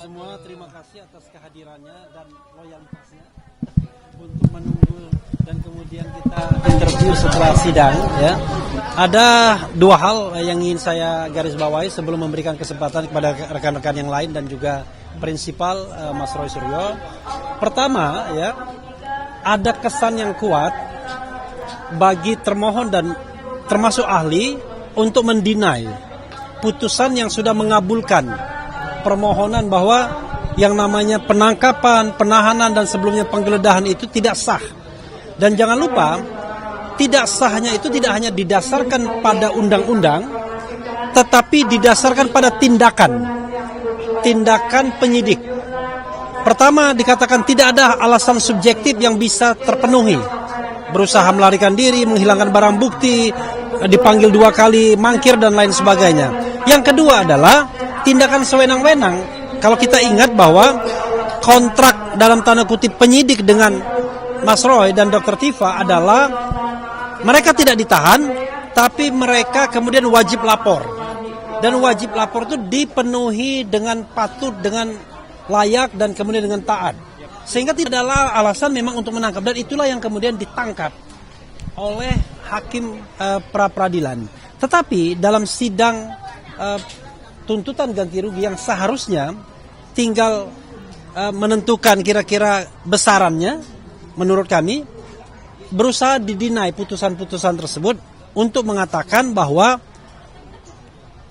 Semua terima kasih atas kehadirannya dan loyalitasnya untuk menunggu dan kemudian kita interview setelah sidang ya. Ada dua hal yang ingin saya garis bawahi sebelum memberikan kesempatan kepada rekan-rekan yang lain dan juga prinsipal Mas Roy Suryo. Pertama ya, ada kesan yang kuat bagi termohon dan termasuk ahli untuk mendinai putusan yang sudah mengabulkan permohonan bahwa yang namanya penangkapan, penahanan dan sebelumnya penggeledahan itu tidak sah. Dan jangan lupa, tidak sahnya itu tidak hanya didasarkan pada undang-undang, tetapi didasarkan pada tindakan penyidik. Pertama, dikatakan tidak ada alasan subjektif yang bisa terpenuhi. Berusaha melarikan diri, menghilangkan barang bukti, dipanggil 2 kali, mangkir dan lain sebagainya. Yang kedua adalah tindakan sewenang-wenang. Kalau kita ingat bahwa kontrak dalam tanda kutip penyidik dengan Mas Roy dan Dr. Tifa adalah mereka tidak ditahan, tapi mereka kemudian wajib lapor. Dan wajib lapor itu dipenuhi dengan patut, dengan layak dan kemudian dengan taat. Sehingga tidak ada alasan memang untuk menangkap, dan itulah yang kemudian ditangkap oleh hakim pra-peradilan. Tetapi dalam sidang tuntutan ganti rugi yang seharusnya tinggal menentukan kira-kira besarannya, menurut kami berusaha didinai putusan-putusan tersebut untuk mengatakan bahwa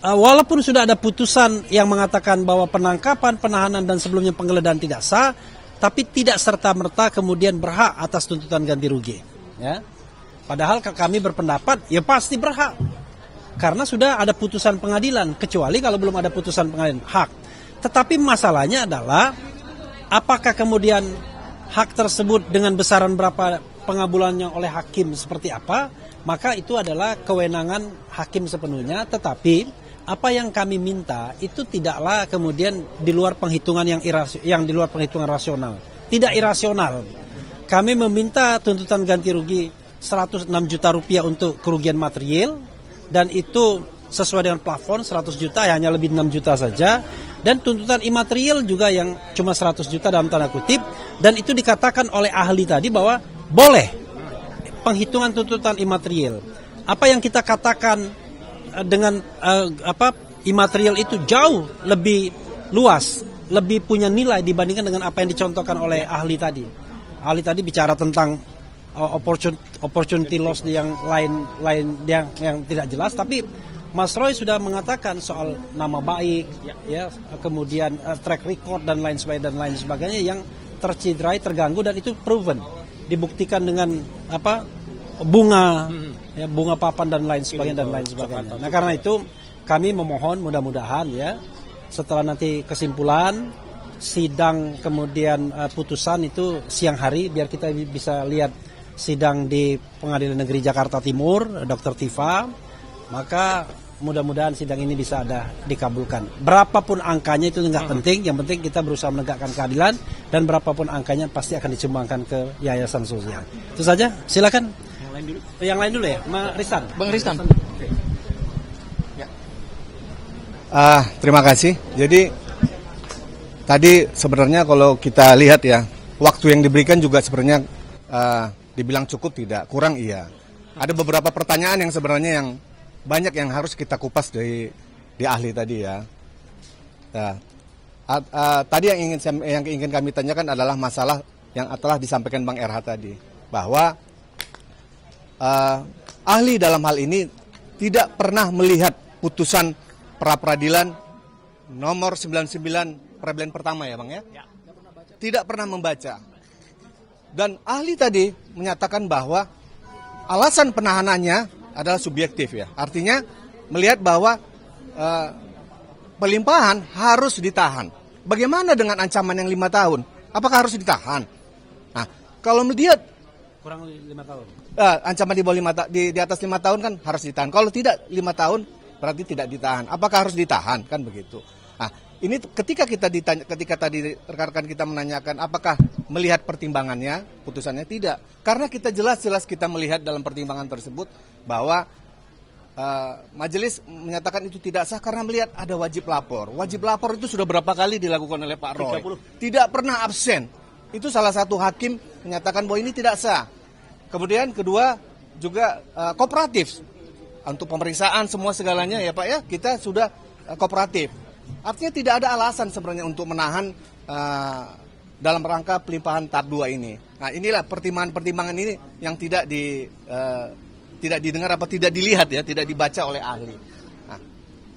walaupun sudah ada putusan yang mengatakan bahwa penangkapan, penahanan dan sebelumnya penggeledahan tidak sah, tapi tidak serta-merta kemudian berhak atas tuntutan ganti rugi. Ya. Padahal kami berpendapat ya pasti berhak. Karena sudah ada putusan pengadilan, kecuali kalau belum ada putusan pengadilan, hak. Tetapi masalahnya adalah, apakah kemudian hak tersebut dengan besaran berapa pengabulannya oleh hakim seperti apa, maka itu adalah kewenangan hakim sepenuhnya. Tetapi apa yang kami minta itu tidaklah kemudian di luar penghitungan yang di luar penghitungan rasional. Tidak irasional. Kami meminta tuntutan ganti rugi 106 juta rupiah untuk kerugian material, dan itu sesuai dengan plafon 100 juta, hanya lebih 6 juta saja. Dan tuntutan imaterial juga yang cuma 100 juta dalam tanda kutip. Dan itu dikatakan oleh ahli tadi bahwa boleh penghitungan tuntutan imaterial. Apa yang kita katakan dengan imaterial itu jauh lebih luas, lebih punya nilai dibandingkan dengan apa yang dicontohkan oleh ahli tadi. Ahli tadi bicara tentang opportunity loss yang lain yang tidak jelas, tapi Mas Roy sudah mengatakan soal nama baik, ya, kemudian track record dan lain sebagainya yang tercederai, terganggu, dan itu proven, dibuktikan dengan bunga, ya, bunga papan dan lain sebagainya. Nah, karena itu kami memohon mudah-mudahan ya setelah nanti kesimpulan sidang kemudian putusan itu siang hari, biar kita bisa lihat sidang di Pengadilan Negeri Jakarta Timur, Dr. Tifa, maka mudah-mudahan sidang ini bisa dikabulkan. Berapapun angkanya itu nggak penting, yang penting kita berusaha menegakkan keadilan, dan berapapun angkanya pasti akan disumbangkan ke yayasan sosial. Itu saja, silakan. Yang lain dulu ya, Risan. Bang Risan. Ya. Terima kasih. Jadi tadi sebenarnya kalau kita lihat ya, waktu yang diberikan juga sebenarnya dibilang cukup tidak, kurang iya. Ada beberapa pertanyaan yang sebenarnya yang banyak yang harus kita kupas di ahli tadi ya. Nah, tadi yang ingin kami tanyakan adalah masalah yang telah disampaikan Bang RH tadi, bahwa ahli dalam hal ini tidak pernah melihat putusan pra-peradilan nomor 99 peradilan pertama ya Bang ya? Tidak pernah membaca. Dan ahli tadi menyatakan bahwa alasan penahanannya adalah subjektif ya. Artinya melihat bahwa pelimpahan harus ditahan. Bagaimana dengan ancaman yang 5 tahun? Apakah harus ditahan? Nah, kalau melihat kurang 5 tahun. Ancaman di bawah 5 di atas 5 tahun kan harus ditahan. Kalau tidak 5 tahun berarti tidak ditahan. Apakah harus ditahan? Kan begitu. Nah, ini ketika tadi rekan-rekan kita menanyakan apakah melihat pertimbangannya, putusannya tidak. Karena kita jelas-jelas kita melihat dalam pertimbangan tersebut bahwa majelis menyatakan itu tidak sah karena melihat ada wajib lapor. Wajib lapor itu sudah berapa kali dilakukan oleh Pak Roy. 30. Tidak pernah absen. Itu salah satu hakim menyatakan bahwa ini tidak sah. Kemudian kedua juga kooperatif. Untuk pemeriksaan semua segalanya ya Pak ya, kita sudah kooperatif. Artinya tidak ada alasan sebenarnya untuk menahan dalam rangka pelimpahan tahap 2 ini. Nah inilah pertimbangan-pertimbangan ini yang tidak didengar apa tidak dilihat ya, tidak dibaca oleh ahli. Nah,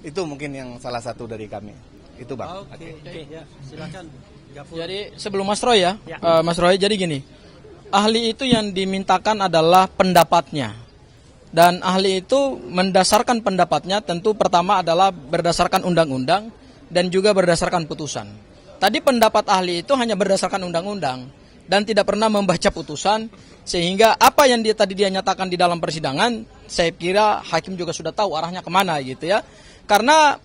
itu mungkin yang salah satu dari kami. Itu Bang. Oke. Ya, silakan. Gafur. Jadi sebelum Mas Roy Mas Roy, jadi gini, ahli itu yang dimintakan adalah pendapatnya. Dan ahli itu mendasarkan pendapatnya tentu pertama adalah berdasarkan undang-undang dan juga berdasarkan putusan. Tadi pendapat ahli itu hanya berdasarkan undang-undang dan tidak pernah membaca putusan, sehingga apa yang tadi dia nyatakan di dalam persidangan, saya kira hakim juga sudah tahu arahnya kemana gitu ya. Karena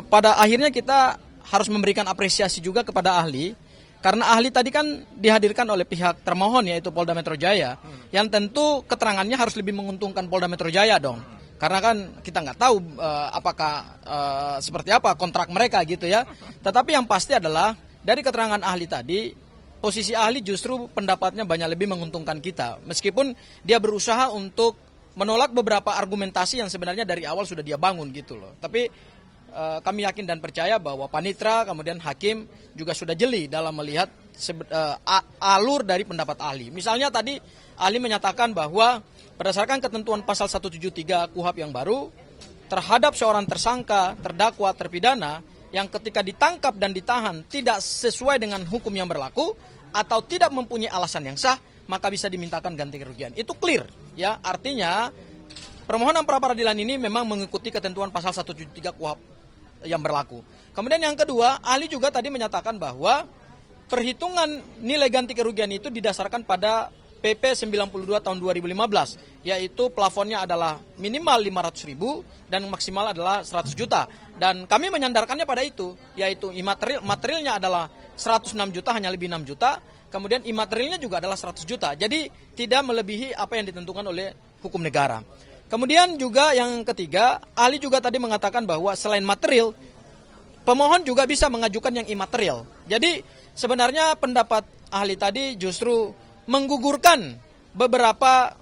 pada akhirnya kita harus memberikan apresiasi juga kepada ahli, karena ahli tadi kan dihadirkan oleh pihak termohon yaitu Polda Metro Jaya, yang tentu keterangannya harus lebih menguntungkan Polda Metro Jaya dong. Karena kan kita nggak tahu apakah seperti apa kontrak mereka gitu ya. Tetapi yang pasti adalah dari keterangan ahli tadi, posisi ahli justru pendapatnya banyak lebih menguntungkan kita. Meskipun dia berusaha untuk menolak beberapa argumentasi yang sebenarnya dari awal sudah dia bangun gitu loh. Tapi kami yakin dan percaya bahwa panitra kemudian hakim juga sudah jeli dalam melihat alur dari pendapat ahli. Misalnya tadi ahli menyatakan bahwa berdasarkan ketentuan pasal 173 KUHP yang baru, terhadap seorang tersangka, terdakwa, terpidana yang ketika ditangkap dan ditahan tidak sesuai dengan hukum yang berlaku atau tidak mempunyai alasan yang sah, maka bisa dimintakan ganti kerugian. Itu clear ya, artinya permohonan pra peradilan ini memang mengikuti ketentuan pasal 173 KUHP yang berlaku. Kemudian yang kedua, ahli juga tadi menyatakan bahwa perhitungan nilai ganti kerugian itu didasarkan pada PP 92 tahun 2015, yaitu plafonnya adalah minimal 500.000 dan maksimal adalah 100 juta. Dan kami menyandarkannya pada itu, yaitu materialnya adalah 106 juta, hanya lebih 6 juta, kemudian imaterialnya juga adalah 100 juta. Jadi tidak melebihi apa yang ditentukan oleh hukum negara. Kemudian juga yang ketiga, ahli juga tadi mengatakan bahwa selain material, pemohon juga bisa mengajukan yang imaterial. Jadi sebenarnya pendapat ahli tadi justru menggugurkan beberapa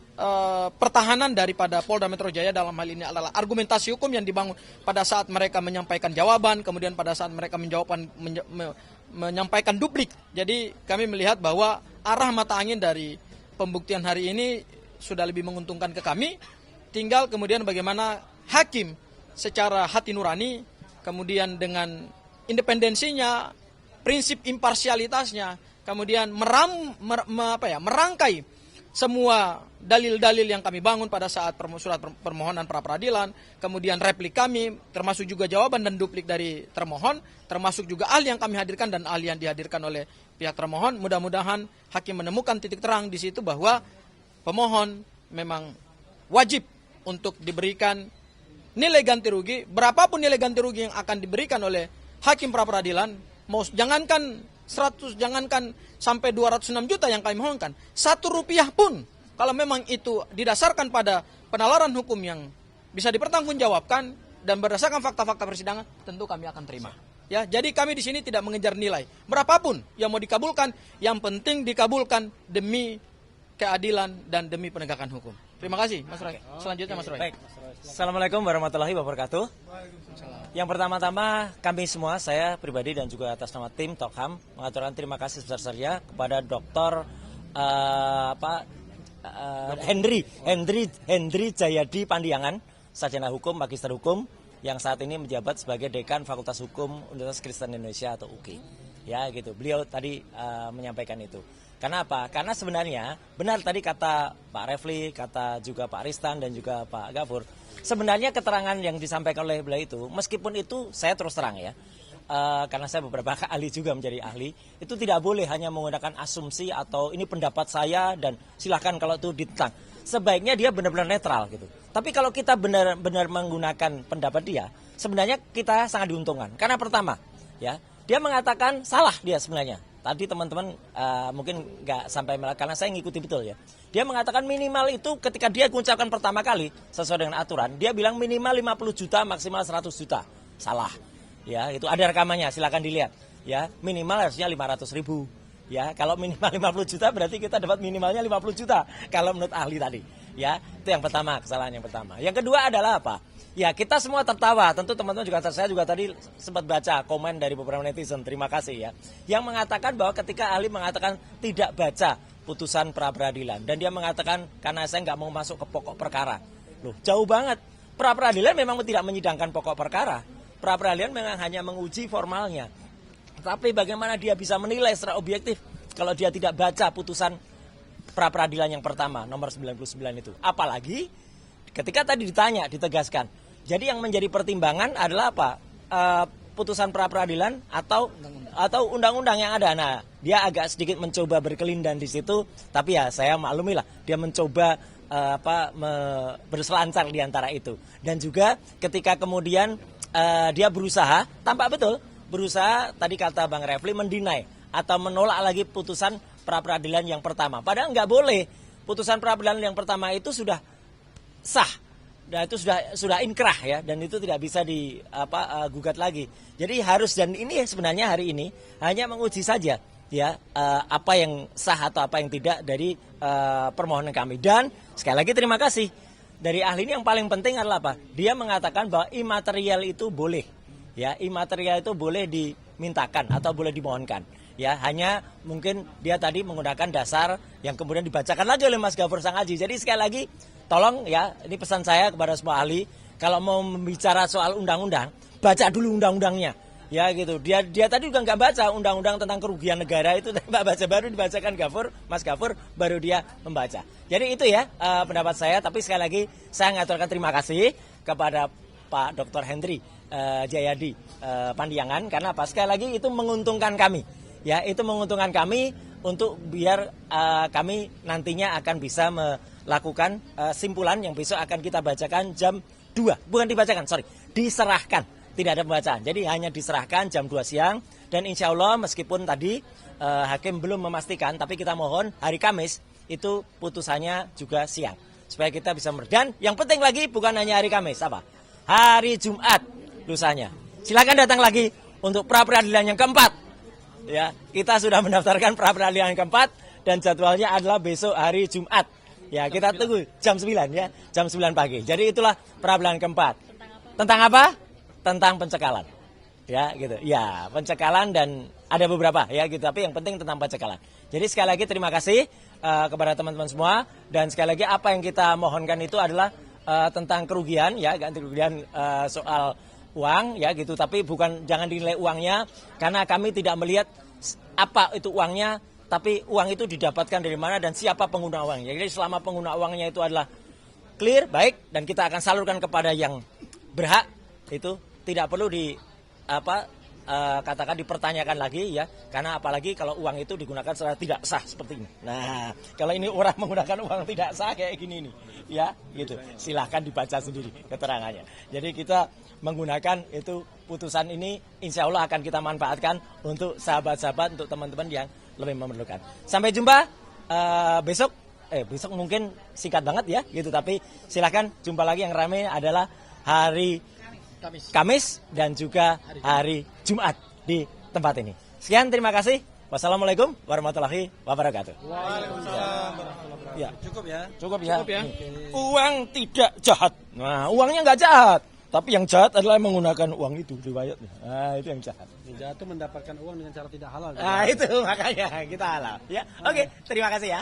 pertahanan daripada Polda Metro Jaya. Dalam hal ini adalah argumentasi hukum yang dibangun pada saat mereka menyampaikan jawaban, kemudian pada saat mereka menyampaikan duplik. Jadi kami melihat bahwa arah mata angin dari pembuktian hari ini sudah lebih menguntungkan ke kami. Tinggal kemudian bagaimana hakim secara hati nurani, kemudian dengan independensinya, prinsip imparsialitasnya, kemudian merangkai semua dalil-dalil yang kami bangun pada saat surat permohonan pra peradilan, kemudian replik kami, termasuk juga jawaban dan duplik dari termohon, termasuk juga ahli yang kami hadirkan dan ahli yang dihadirkan oleh pihak termohon. Mudah-mudahan hakim menemukan titik terang di situ bahwa pemohon memang wajib untuk diberikan nilai ganti rugi, berapapun nilai ganti rugi yang akan diberikan oleh hakim pra peradilan, jangankan 100, jangankan sampai 206 juta yang kami mohonkan, 1 rupiah pun kalau memang itu didasarkan pada penalaran hukum yang bisa dipertanggungjawabkan dan berdasarkan fakta-fakta persidangan, tentu kami akan terima. Ya, jadi kami di sini tidak mengejar nilai berapapun yang mau dikabulkan, yang penting dikabulkan demi keadilan dan demi penegakan hukum. Terima kasih, Mas Roy. Selanjutnya Mas Roy. Baik. Assalamualaikum warahmatullahi wabarakatuh. Yang pertama-tama kami semua, saya pribadi dan juga atas nama tim Tokham mengaturkan terima kasih sebesar-besarnya kepada Dr. Hendri Jayadi Pandiangan, sarjana hukum, magister hukum, yang saat ini menjabat sebagai Dekan Fakultas Hukum Universitas Kristen Indonesia atau UKI. Ya gitu, beliau tadi menyampaikan itu. Karena apa? Karena sebenarnya benar tadi kata Pak Refli, kata juga Pak Ristan dan juga Pak Gafur. Sebenarnya keterangan yang disampaikan oleh beliau itu, meskipun itu saya terus terang ya, karena saya beberapa kali juga menjadi ahli, itu tidak boleh hanya menggunakan asumsi atau ini pendapat saya dan silahkan kalau itu ditentang. Sebaiknya dia benar-benar netral gitu. Tapi kalau kita benar-benar menggunakan pendapat dia, sebenarnya kita sangat diuntungkan. Karena pertama, ya dia mengatakan salah dia sebenarnya. tadi teman-teman mungkin nggak sampai karena saya ngikuti betul ya. Dia mengatakan minimal itu ketika dia ucapkan pertama kali sesuai dengan aturan, dia bilang minimal 50 juta, maksimal 100 juta. Salah. Ya, itu ada rekamannya, silakan dilihat. Ya, minimal harusnya 500.000. Ya, kalau minimal 50 juta berarti kita dapat minimalnya 50 juta kalau menurut ahli tadi. Ya, itu yang pertama, kesalahan yang pertama. Yang kedua adalah apa? Ya, kita semua tertawa. Tentu teman-teman juga, saya juga tadi sempat baca komen dari beberapa netizen. Terima kasih ya. Yang mengatakan bahwa ketika ahli mengatakan tidak baca putusan pra-peradilan. Dan dia mengatakan karena saya nggak mau masuk ke pokok perkara. Loh, jauh banget. Pra-peradilan memang tidak menyidangkan pokok perkara. Pra-peradilan memang hanya menguji formalnya. Tapi bagaimana dia bisa menilai secara objektif kalau dia tidak baca putusan pra-peradilan yang pertama, nomor 99 itu. Apalagi ketika tadi ditanya, ditegaskan. Jadi yang menjadi pertimbangan adalah apa? Putusan pra-peradilan atau undang-undang yang ada. Nah, dia agak sedikit mencoba berkelindan di situ, tapi ya saya maklumilah dia mencoba berselancar di antara itu. Dan juga ketika kemudian dia berusaha, tampak betul berusaha tadi kata Bang Refli mendinai atau menolak lagi putusan pra-peradilan yang pertama. Padahal nggak boleh. Putusan pra-peradilan yang pertama itu sudah sah. Dan itu sudah inkrah ya, dan itu tidak bisa digugat lagi. Jadi harus, dan ini sebenarnya hari ini hanya menguji saja ya apa yang sah atau apa yang tidak dari permohonan kami. Dan sekali lagi terima kasih dari ahli ini. Yang paling penting adalah apa? Dia mengatakan bahwa imaterial itu boleh ya, imaterial itu boleh dimintakan atau boleh dimohonkan. Ya, hanya mungkin dia tadi menggunakan dasar yang kemudian dibacakan lagi oleh Mas Gafur Sangaji. Jadi sekali lagi tolong ya, ini pesan saya kepada semua ahli, kalau mau membicara soal undang-undang, baca dulu undang-undangnya. Ya gitu. Dia tadi juga nggak baca undang-undang tentang kerugian negara itu, nggak baca, baru dibacakan Mas Gafur, baru dia membaca. Jadi itu ya pendapat saya. Tapi sekali lagi saya ngaturkan terima kasih kepada Pak Dr. Hendri Jayadi Pandiangan, karena apa? Sekali lagi itu menguntungkan kami. Ya, itu menguntungkan kami untuk biar kami nantinya akan bisa melakukan simpulan yang besok akan kita bacakan jam 2. Bukan dibacakan, diserahkan. Tidak ada pembacaan. Jadi hanya diserahkan jam 2 siang. Dan insya Allah meskipun tadi hakim belum memastikan, tapi kita mohon hari Kamis itu putusannya juga siang. Supaya kita bisa dan yang penting lagi bukan hanya hari Kamis, apa? Hari Jumat lusanya. Silakan datang lagi untuk pra-peradilan yang keempat. Ya, kita sudah mendaftarkan pra-peradilan yang keempat dan jadwalnya adalah besok hari Jumat. Ya, kita tunggu jam 9 ya, jam 9 pagi. Jadi itulah pra-peradilan keempat. Tentang apa? Tentang pencekalan. Ya, gitu. Ya, pencekalan dan ada beberapa ya gitu, tapi yang penting tentang pencekalan. Jadi sekali lagi terima kasih kepada teman-teman semua, dan sekali lagi apa yang kita mohonkan itu adalah tentang kerugian ya, ganti kerugian soal uang ya gitu, tapi jangan dinilai uangnya karena kami tidak melihat apa itu uangnya, tapi uang itu didapatkan dari mana dan siapa pengguna uangnya. Jadi selama pengguna uangnya itu adalah clear, baik, dan kita akan salurkan kepada yang berhak, itu tidak perlu katakan dipertanyakan lagi ya, karena apalagi kalau uang itu digunakan secara tidak sah seperti ini. Nah, kalau ini orang menggunakan uang tidak sah kayak gini nih ya gitu, silahkan dibaca sendiri keterangannya. Jadi kita menggunakan itu putusan ini insya Allah akan kita manfaatkan untuk sahabat-sahabat, untuk teman-teman yang lebih memerlukan. Sampai jumpa besok mungkin singkat banget ya gitu, tapi silahkan jumpa lagi. Yang ramai adalah hari Kamis dan juga hari Jumat di tempat ini. Sekian, terima kasih. Wassalamualaikum warahmatullahi wabarakatuh. Waalaikumsalam warahmatullahi wabarakatuh. Ya. Cukup ya. Cukup ya. Okay. Uang tidak jahat. Nah, uangnya nggak jahat. Tapi yang jahat adalah menggunakan uang itu, riwayatnya. Nah, itu yang jahat. Yang jahat itu mendapatkan uang dengan cara tidak halal. Nah, itu makanya kita halal. Ya, oke. Terima kasih ya.